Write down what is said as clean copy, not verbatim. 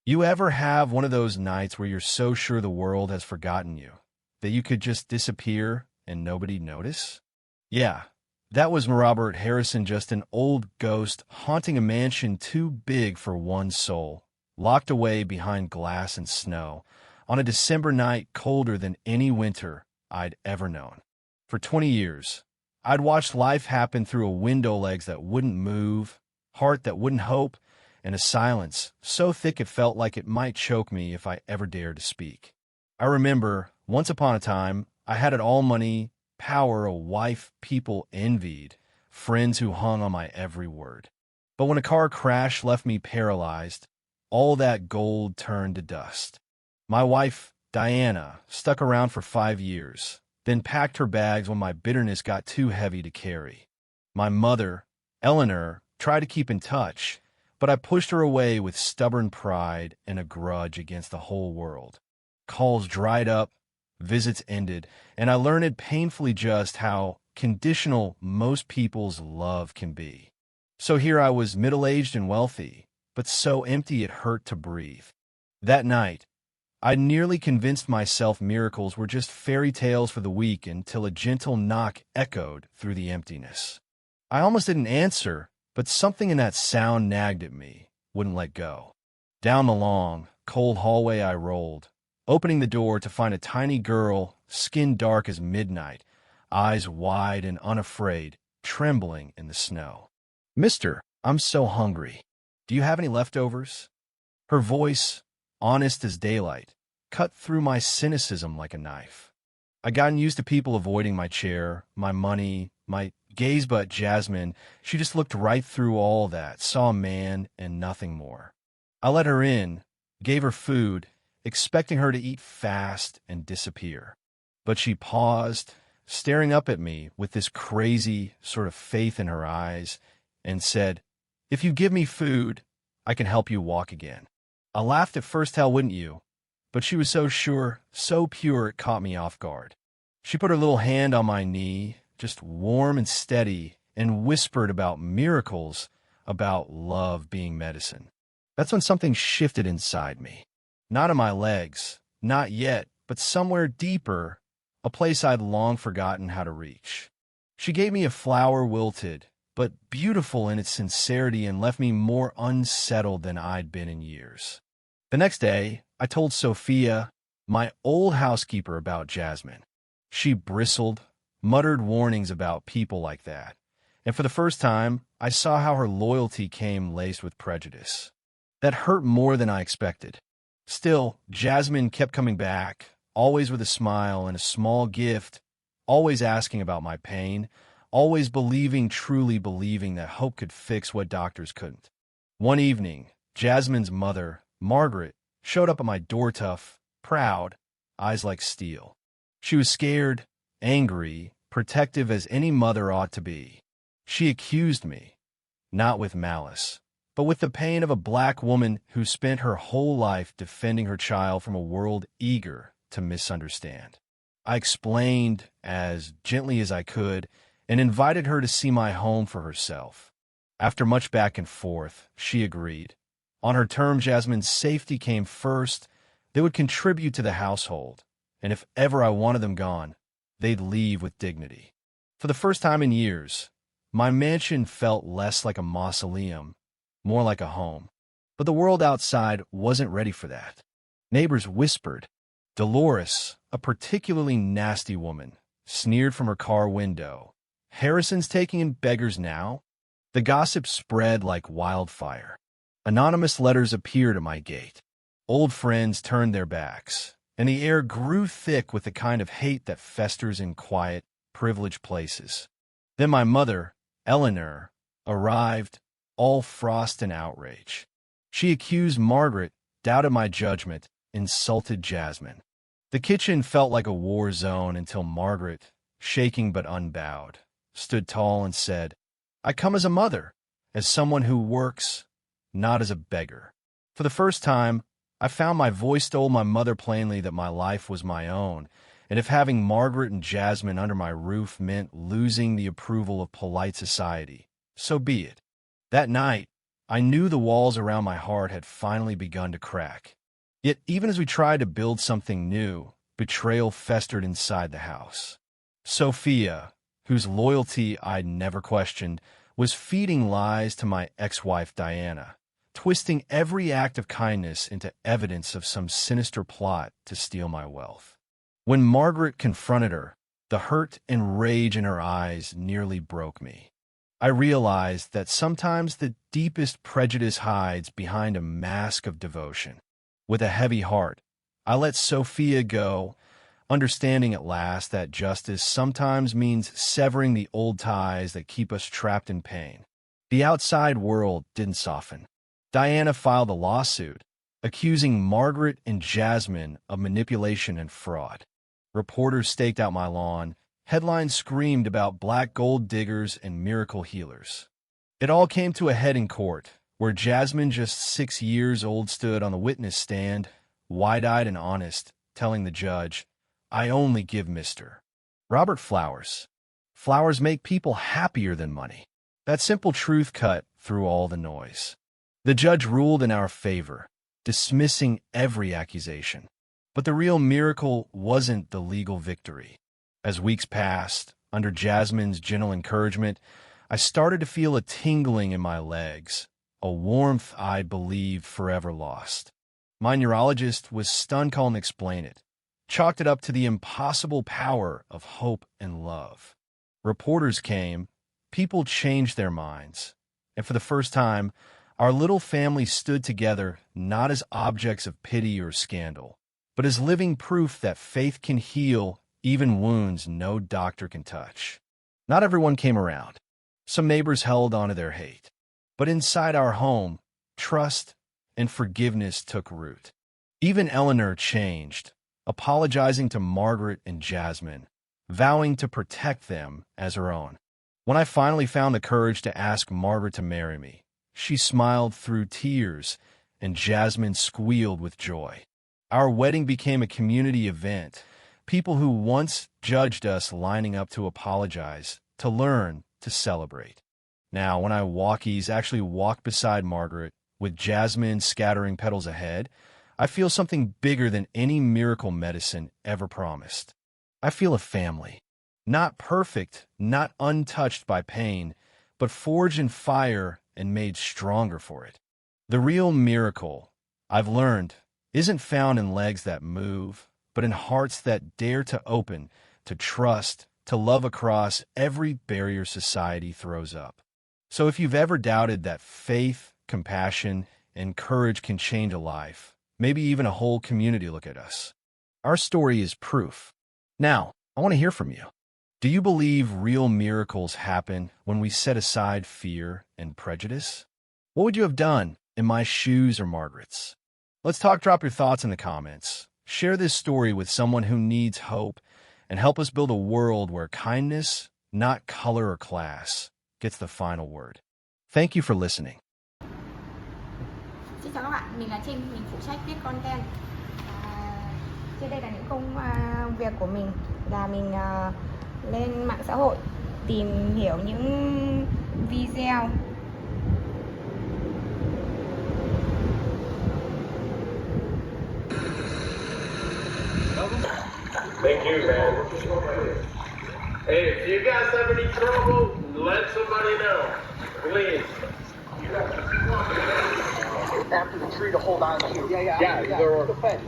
You ever have one of those nights where you're so sure the world has forgotten you that you could just disappear and nobody notice? Yeah, that was Robert Harrison, just an old ghost haunting a mansion too big for one soul, locked away behind glass and snow, on a December night colder than any winter I'd ever known. For 20 years, I'd watched life happen through a window, legs that wouldn't move, heart that wouldn't hope, and a silence so thick it felt like it might choke me if I ever dared to speak. I remember, once upon a time, I had it all: money, power, a wife people envied, friends who hung on my every word. But when a car crash left me paralyzed, all that gold turned to dust. My wife, Diana, stuck around for 5 years, then packed her bags when my bitterness got too heavy to carry. My mother, Eleanor, tried to keep in touch, but I pushed her away with stubborn pride and a grudge against the whole world. Calls dried up, visits ended, and I learned painfully just how conditional most people's love can be. So here I was, middle-aged and wealthy, but so empty it hurt to breathe. That night, I nearly convinced myself miracles were just fairy tales for the weak until a gentle knock echoed through the emptiness. I almost didn't answer, but something in that sound nagged at me, wouldn't let go. Down the long, cold hallway I rolled, opening the door to find a tiny girl, skin dark as midnight, eyes wide and unafraid, trembling in the snow. "Mister, I'm so hungry. Do you have any leftovers?" Her voice, honest as daylight, cut through my cynicism like a knife. I'd gotten used to people avoiding my chair, my money, my gaze, but Jasmine, she just looked right through all that, saw a man and nothing more. I let her in, gave her food, expecting her to eat fast and disappear. But she paused, staring up at me with this crazy sort of faith in her eyes, and said, "If you give me food, I can help you walk again." I laughed at first, how wouldn't you? But she was so sure, so pure, it caught me off guard. She put her little hand on my knee, just warm and steady, and whispered about miracles, about love being medicine. That's when something shifted inside me. Not in my legs, not yet, but somewhere deeper, a place I'd long forgotten how to reach. She gave me a flower, wilted, but beautiful in its sincerity, and left me more unsettled than I'd been in years. The next day, I told Sophia, my old housekeeper, about Jasmine. She bristled, muttered warnings about people like that, and for the first time, I saw how her loyalty came laced with prejudice. That hurt more than I expected. Still, Jasmine kept coming back, always with a smile and a small gift, always asking about my pain, always believing, truly believing, that hope could fix what doctors couldn't. One evening, Jasmine's mother, Margaret, showed up at my door, tough, proud, eyes like steel. She was scared, angry, protective, as any mother ought to be. She accused me, not with malice, but with the pain of a black woman who spent her whole life defending her child from a world eager to misunderstand. I explained as gently as I could and invited her to see my home for herself. After much back and forth, she agreed. On her terms, Jasmine's safety came first. They would contribute to the household, and if ever I wanted them gone, they'd leave with dignity. For the first time in years, my mansion felt less like a mausoleum, more like a home. But the world outside wasn't ready for that. Neighbors whispered. Dolores, a particularly nasty woman, sneered from her car window. "Harrison's taking in beggars now?" The gossip spread like wildfire. Anonymous letters appeared at my gate. Old friends turned their backs, and the air grew thick with the kind of hate that festers in quiet, privileged places. Then my mother, Eleanor, arrived, all frost and outrage. She accused Margaret, doubted my judgment, insulted Jasmine. The kitchen felt like a war zone until Margaret, shaking but unbowed, stood tall and said, "I come as a mother, as someone who works, not as a beggar." For the first time, I found my voice told my mother plainly that my life was my own, and if having Margaret and Jasmine under my roof meant losing the approval of polite society, so be it. That night, I knew the walls around my heart had finally begun to crack. Yet even as we tried to build something new, betrayal festered inside the house. Sophia, whose loyalty I'd never questioned, was feeding lies to my ex-wife Diana, twisting every act of kindness into evidence of some sinister plot to steal my wealth. When Margaret confronted her, the hurt and rage in her eyes nearly broke me. I realized that sometimes the deepest prejudice hides behind a mask of devotion. With a heavy heart, I let Sophia go, understanding at last that justice sometimes means severing the old ties that keep us trapped in pain. The outside world didn't soften. Diana filed a lawsuit, accusing Margaret and Jasmine of manipulation and fraud. Reporters staked out my lawn. Headlines screamed about black gold diggers and miracle healers. It all came to a head in court, where Jasmine, just 6 years old, stood on the witness stand, wide-eyed and honest, telling the judge, "I only give Mr. Robert flowers. Flowers make people happier than money." That simple truth cut through all the noise. The judge ruled in our favor, dismissing every accusation. But the real miracle wasn't the legal victory. As weeks passed, under Jasmine's gentle encouragement, I started to feel a tingling in my legs, a warmth I believed forever lost. My neurologist was stunned, couldn't explain it, chalked it up to the impossible power of hope and love. Reporters came, people changed their minds, and for the first time, our little family stood together not as objects of pity or scandal, but as living proof that faith can heal even wounds no doctor can touch. Not everyone came around. Some neighbors held on to their hate. But inside our home, trust and forgiveness took root. Even Eleanor changed, apologizing to Margaret and Jasmine, vowing to protect them as her own. When I finally found the courage to ask Margaret to marry me, she smiled through tears, and Jasmine squealed with joy. Our wedding became a community event. People who once judged us lining up to apologize, to learn, to celebrate. Now, when I actually walk beside Margaret, with Jasmine scattering petals ahead, I feel something bigger than any miracle medicine ever promised. I feel a family. Not perfect, not untouched by pain, but forged in fire and made stronger for it. The real miracle, I've learned, isn't found in legs that move, but in hearts that dare to open, to trust, to love across every barrier society throws up. So if you've ever doubted that faith, compassion, and courage can change a life, maybe even a whole community, look at us. Our story is proof. Now, I want to hear from you. Do you believe real miracles happen when we set aside fear and prejudice? What would you have done in my shoes or Margaret's? Let's talk. Drop your thoughts in the comments. Share this story with someone who needs hope, and help us build a world where kindness, not color or class, gets the final word. Thank you for listening. Xin chào các bạn, mình là Trinh, mình phụ trách viết content. Trên đây là những công việc của mình, là mình lên mạng xã hội tìm hiểu những video Thank you, man. Hey, if you guys have any trouble, let somebody know, please. After the tree to hold on to. Yeah. Yeah, use the fence.